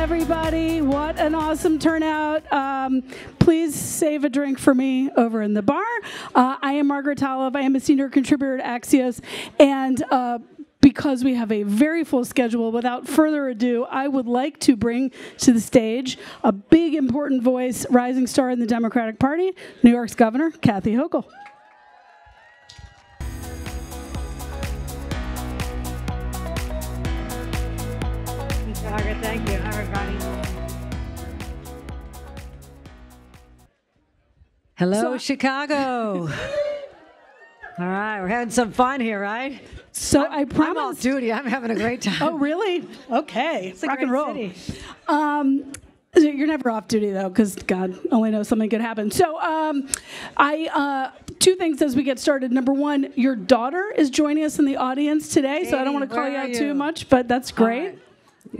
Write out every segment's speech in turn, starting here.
everybody. What an awesome turnout. Please save a drink for me over in the bar. I am Margaret Talev. I am a senior contributor at Axios. And because we have a very full schedule, without further ado, I would like to bring to the stage a big, important voice, rising star in the Democratic Party, New York's Governor, Kathy Hochul. Margaret, thank you. Hi, everybody. Hello, Chicago. All right, we're having some fun here, right? So I promise. I'm off duty. I'm having a great time. Oh, really? Okay. It's a Rock great and roll. city. You're never off duty, though, because God only knows something could happen. So two things as we get started. Number one, your daughter is joining us in the audience today, so I don't want to call you out too much, but that's great.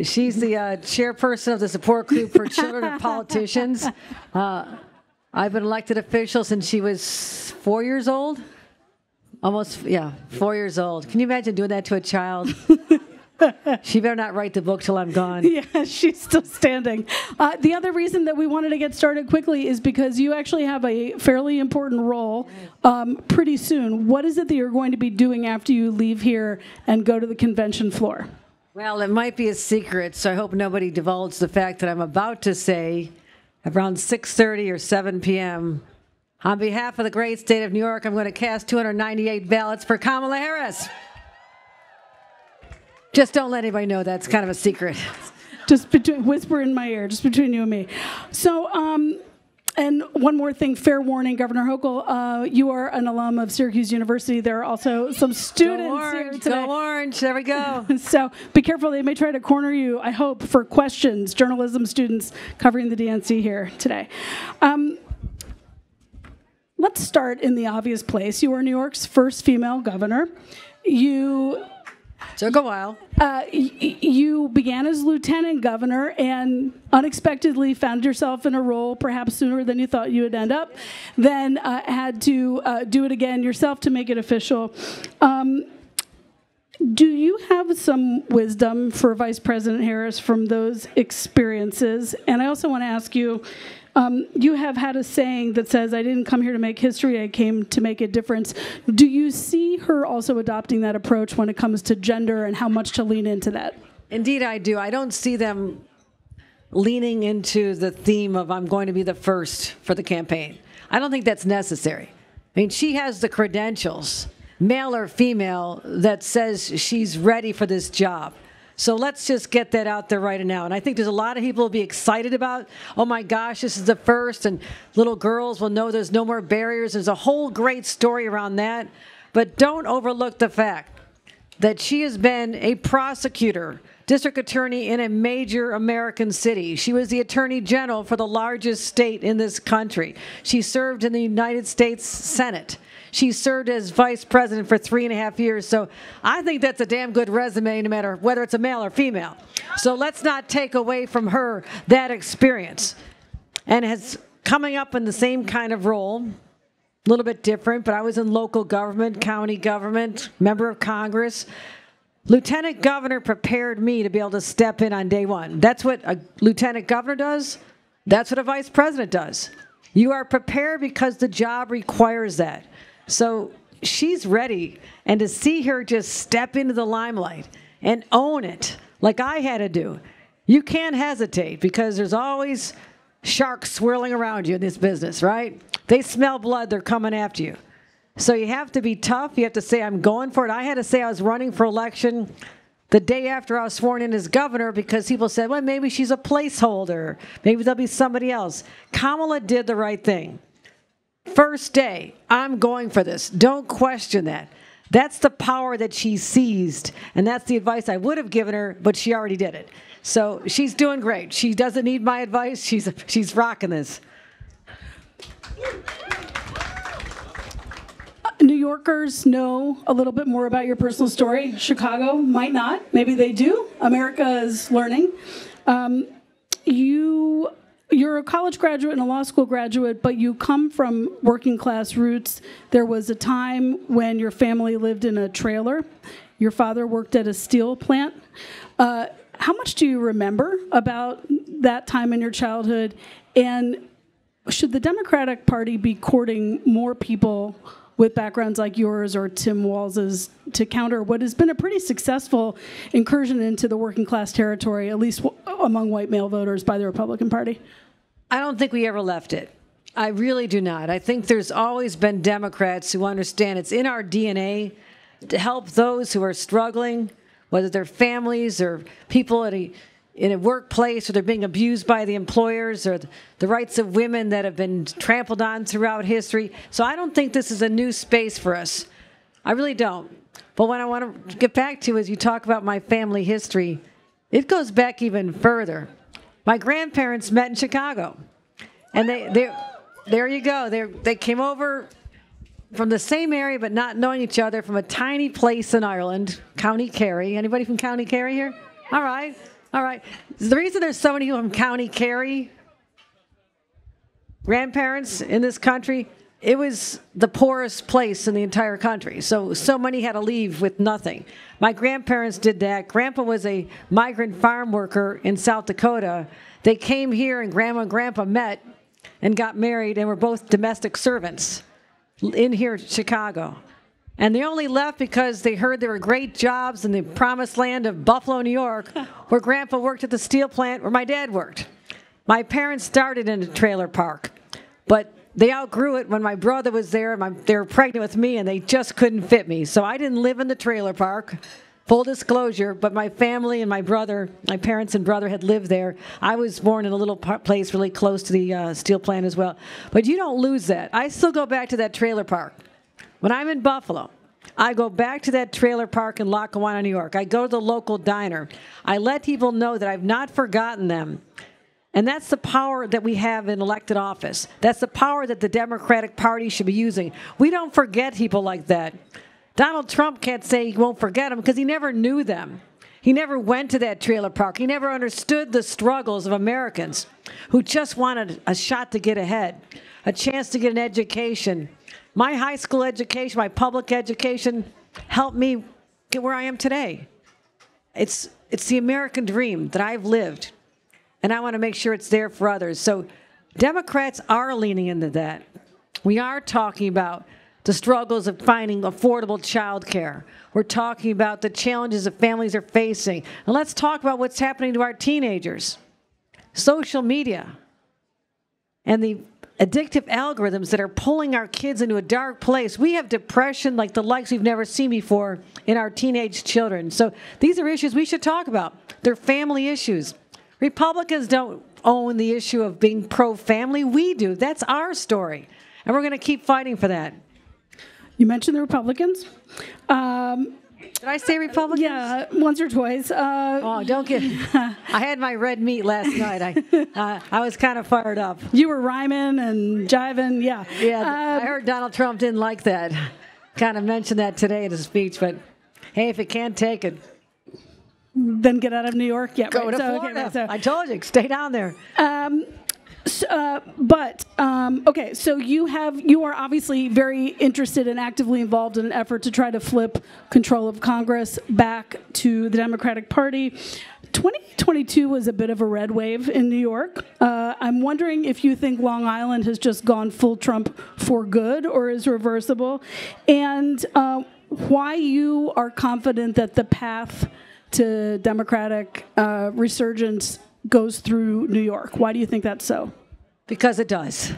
She's the chairperson of the support group for children of politicians. I've been elected official since she was 4 years old. Almost, 4 years old. Can you imagine doing that to a child? She better not write the book till I'm gone. Yeah, she's still standing. The other reason that we wanted to get started quickly is because you actually have a fairly important role pretty soon. What is it that you're going to be doing after you leave here and go to the convention floor? Well, it might be a secret, so I hope nobody divulges the fact that I'm about to say around 6:30 or 7 p.m., on behalf of the great state of New York, I'm going to cast 298 ballots for Kamala Harris. Just don't let anybody know that's kind of a secret. Just whisper in my ear, just between you and me. So, and one more thing, fair warning, Governor Hochul, you are an alum of Syracuse University. There are also some students here today. Go Orange, there we go. So be careful, they may try to corner you, I hope, for questions, journalism students covering the DNC here today. Let's start in the obvious place. You are New York's first female governor. Took a while. You began as lieutenant governor and unexpectedly found yourself in a role perhaps sooner than you thought you would end up, then had to do it again yourself to make it official. Do you have some wisdom for Vice President Harris from those experiences? And I also want to ask you, you have had a saying that says, I didn't come here to make history, I came to make a difference. Do you see her also adopting that approach when it comes to gender and how much to lean into that? Indeed, I do. I don't see them leaning into the theme of I'm going to be the first for the campaign. I don't think that's necessary. I mean, she has the credentials, male or female, that says she's ready for this job. So let's just get that out there right now. And I think there's a lot of people will be excited about, oh my gosh, this is the first, and little girls will know there's no more barriers. There's a whole great story around that. But don't overlook the fact that she has been a prosecutor, district attorney in a major American city. She was the attorney general for the largest state in this country. She served in the United States Senate. She served as vice president for 3.5 years. So I think that's a damn good resume, no matter whether it's a male or female. So let's not take away from her that experience. And has coming up in the same kind of role, a little bit different, but I was in local government, county government, member of Congress. Lieutenant governor prepared me to be able to step in on day one. That's what a lieutenant governor does. That's what a vice president does. You are prepared because the job requires that. So she's ready, and to see her just step into the limelight and own it like I had to do, you can't hesitate because there's always sharks swirling around you in this business, right? They smell blood, they're coming after you. So you have to be tough. You have to say, I'm going for it. I had to say I was running for election the day after I was sworn in as governor because people said, well, maybe she's a placeholder. Maybe there'll be somebody else. Kamala did the right thing. First day, I'm going for this. Don't question that. That's the power that she seized, and that's the advice I would have given her, but she already did it. So she's doing great. She doesn't need my advice. She's rocking this. New Yorkers know a little bit more about your personal story. Chicago might not. Maybe they do. America is learning. You're a college graduate and a law school graduate, but you come from working class roots. There was a time when your family lived in a trailer. Your father worked at a steel plant. How much do you remember about that time in your childhood? And should the Democratic Party be courting more people with backgrounds like yours or Tim Walz's to counter what has been a pretty successful incursion into the working class territory, at least among white male voters, by the Republican Party? I don't think we ever left it. I really do not. I think there's always been Democrats who understand it's in our DNA to help those who are struggling, whether they're families or people in a workplace, or they're being abused by the employers, or the rights of women that have been trampled on throughout history. So I don't think this is a new space for us. I really don't. But what I want to get back to is you talk about my family history. It goes back even further. My grandparents met in Chicago. And there you go. They came over from the same area, but not knowing each other, from a tiny place in Ireland, County Kerry. Anybody from County Kerry here? All right. All right. The reason there's so many from County Kerry, grandparents in this country, it was the poorest place in the entire country. So many had to leave with nothing. My grandparents did that. Grandpa was a migrant farm worker in South Dakota. They came here, and Grandma and Grandpa met and got married, and were both domestic servants in here in Chicago. And they only left because they heard there were great jobs in the promised land of Buffalo, New York, where Grandpa worked at the steel plant where my dad worked. My parents started in a trailer park, but they outgrew it when my brother was there. They were pregnant with me, and they just couldn't fit me. So I didn't live in the trailer park. Full disclosure, but my family and my parents and brother had lived there. I was born in a little place really close to the steel plant as well. But you don't lose that. I still go back to that trailer park. When I'm in Buffalo, I go back to that trailer park in Lackawanna, New York. I go to the local diner. I let people know that I've not forgotten them. And that's the power that we have in elected office. That's the power that the Democratic Party should be using. We don't forget people like that. Donald Trump can't say he won't forget them because he never knew them. He never went to that trailer park. He never understood the struggles of Americans who just wanted a shot to get ahead, a chance to get an education. My high school education, my public education, helped me get where I am today. It's the American dream that I've lived, and I want to make sure it's there for others. So Democrats are leaning into that. We are talking about the struggles of finding affordable child care. We're talking about the challenges that families are facing. And let's talk about what's happening to our teenagers. Social media and the addictive algorithms that are pulling our kids into a dark place. We have depression like the likes we've never seen before in our teenage children. So these are issues we should talk about. They're family issues. Republicans don't own the issue of being pro-family. We do. That's our story. And we're going to keep fighting for that. You mentioned the Republicans. Did I say Republicans? Yeah, once or twice. Oh, don't get... I had my red meat last night. I was kind of fired up. You were rhyming and jiving, yeah. Yeah, I heard Donald Trump didn't like that. Kind of mentioned that today in his speech, but hey, if it can't take it... Then get out of New York? Yeah, Go to Florida. Okay, I told you, stay down there. Okay, so you are obviously very interested and actively involved in an effort to try to flip control of Congress back to the Democratic Party. 2022 was a bit of a red wave in New York. I'm wondering if you think Long Island has just gone full Trump for good or is reversible, and why you are confident that the path to Democratic resurgence goes through New York. Why do you think that's so? Because it does.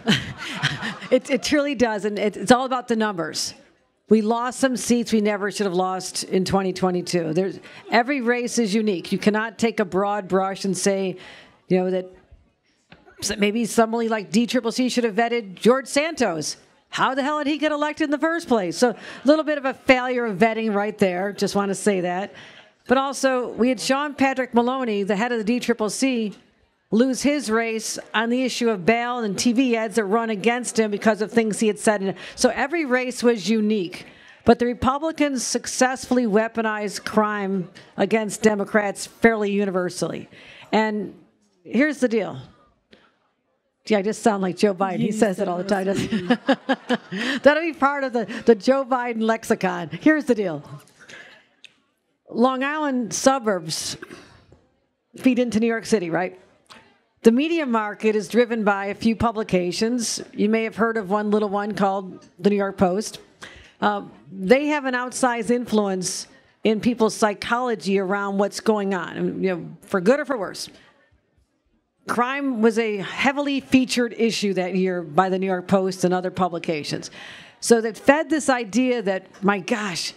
It truly does, and it's all about the numbers. We lost some seats we never should have lost in 2022. Every race is unique. You cannot take a broad brush and say, that maybe somebody like DCCC should have vetted George Santos. How the hell did he get elected in the first place? So a little bit of a failure of vetting right there. Just want to say that. But also, we had Sean Patrick Maloney, the head of the DCCC, lose his race on the issue of bail and TV ads that run against him because of things he had said. So every race was unique. But the Republicans successfully weaponized crime against Democrats fairly universally. And here's the deal. Gee, I just sound like Joe Biden. He says it all the time, doesn't he? That'll be part of the Joe Biden lexicon. Here's the deal. Long Island suburbs feed into New York City, right? The media market is driven by a few publications. You may have heard of one little one called the New York Post. They have an outsized influence in people's psychology around what's going on, for good or for worse. Crime was a heavily featured issue that year by the New York Post and other publications. So that fed this idea that, my gosh,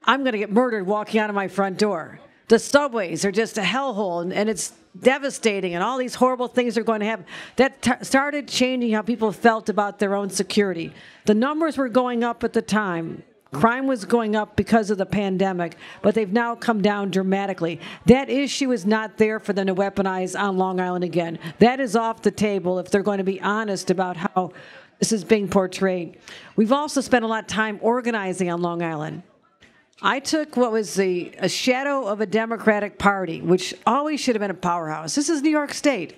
I'm going to get murdered walking out of my front door. The subways are just a hellhole, and it's devastating, and all these horrible things are going to happen. That started changing how people felt about their own security. The numbers were going up at the time. Crime was going up because of the pandemic, but they've now come down dramatically. That issue is not there for them to weaponize on Long Island again. That is off the table if they're going to be honest about how this is being portrayed. We've also spent a lot of time organizing on Long Island. I took what was a shadow of a Democratic Party, which always should have been a powerhouse. This is New York State.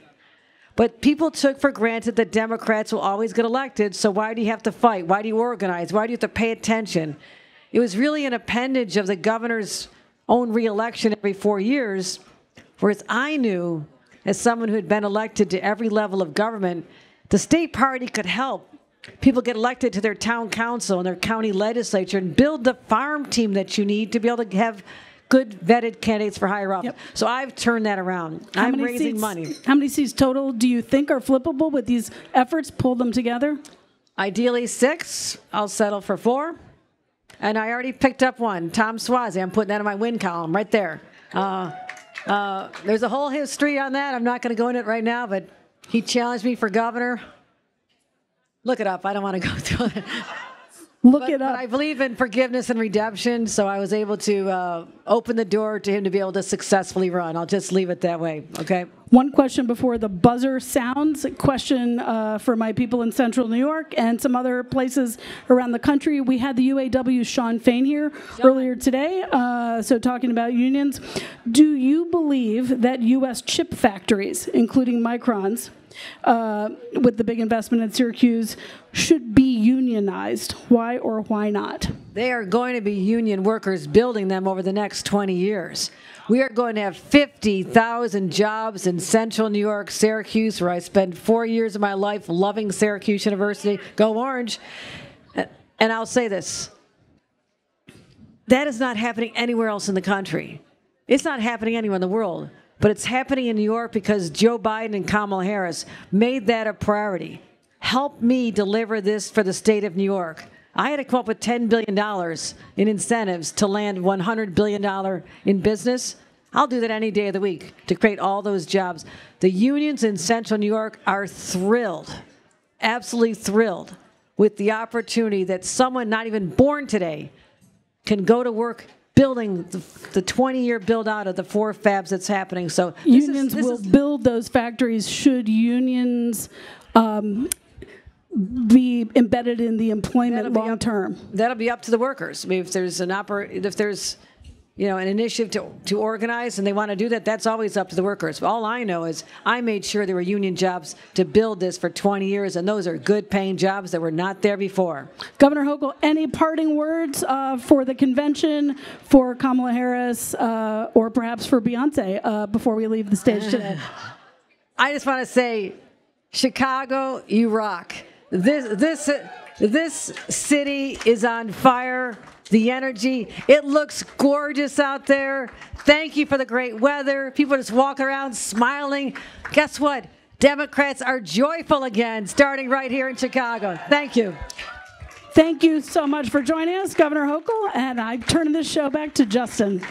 But people took for granted that Democrats will always get elected, so why do you have to fight? Why do you organize? Why do you have to pay attention? It was really an appendage of the governor's own re-election every 4 years, whereas I knew, as someone who had been elected to every level of government, the state party could help people get elected to their town council and their county legislature and build the farm team that you need to be able to have good vetted candidates for higher office. Yep. So I've turned that around. I'm raising money. How many seats total do you think are flippable with these efforts? Pull them together? Ideally 6. I'll settle for 4. And I already picked up one, Tom Suozzi. I'm putting that in my win column right there. There's a whole history on that. I'm not going to go into it right now, but he challenged me for governor. Look it up. I don't want to go through it. Look it up. But I believe in forgiveness and redemption, so I was able to open the door to him to be able to successfully run. I'll just leave it that way, okay? One question before the buzzer sounds. A question for my people in Central New York and some other places around the country. We had the UAW's Sean Fain here earlier today, so talking about unions. Do you believe that U.S. chip factories, including Micron's, with the big investment in Syracuse, should be unionized? Why or why not? They are going to be union workers building them over the next 20 years. We are going to have 50,000 jobs in Central New York, Syracuse, where I spent 4 years of my life loving Syracuse University. Go Orange. And I'll say this. That is not happening anywhere else in the country. It's not happening anywhere in the world. But it's happening in New York because Joe Biden and Kamala Harris made that a priority. Help me deliver this for the state of New York. I had to come up with $10 billion in incentives to land $100 billion in business. I'll do that any day of the week to create all those jobs. The unions in Central New York are thrilled, absolutely thrilled, with the opportunity that someone not even born today can go to work building the 20-year build-out of the 4 fabs that's happening. So unions will build those factories. Should unions be embedded in the employment long term? That'll be up to the workers. I mean, if there's an initiative to organize and they want to do that, that's always up to the workers. But all I know is I made sure there were union jobs to build this for 20 years, and those are good-paying jobs that were not there before. Governor Hochul, any parting words for the convention, for Kamala Harris, or perhaps for Beyonce before we leave the stage today? I just want to say, Chicago, you rock. This city is on fire. The energy, it looks gorgeous out there. Thank you for the great weather. People are just walking around smiling. Guess what? Democrats are joyful again, starting right here in Chicago. Thank you. Thank you so much for joining us, Governor Hochul, and I'm turning this show back to Justin.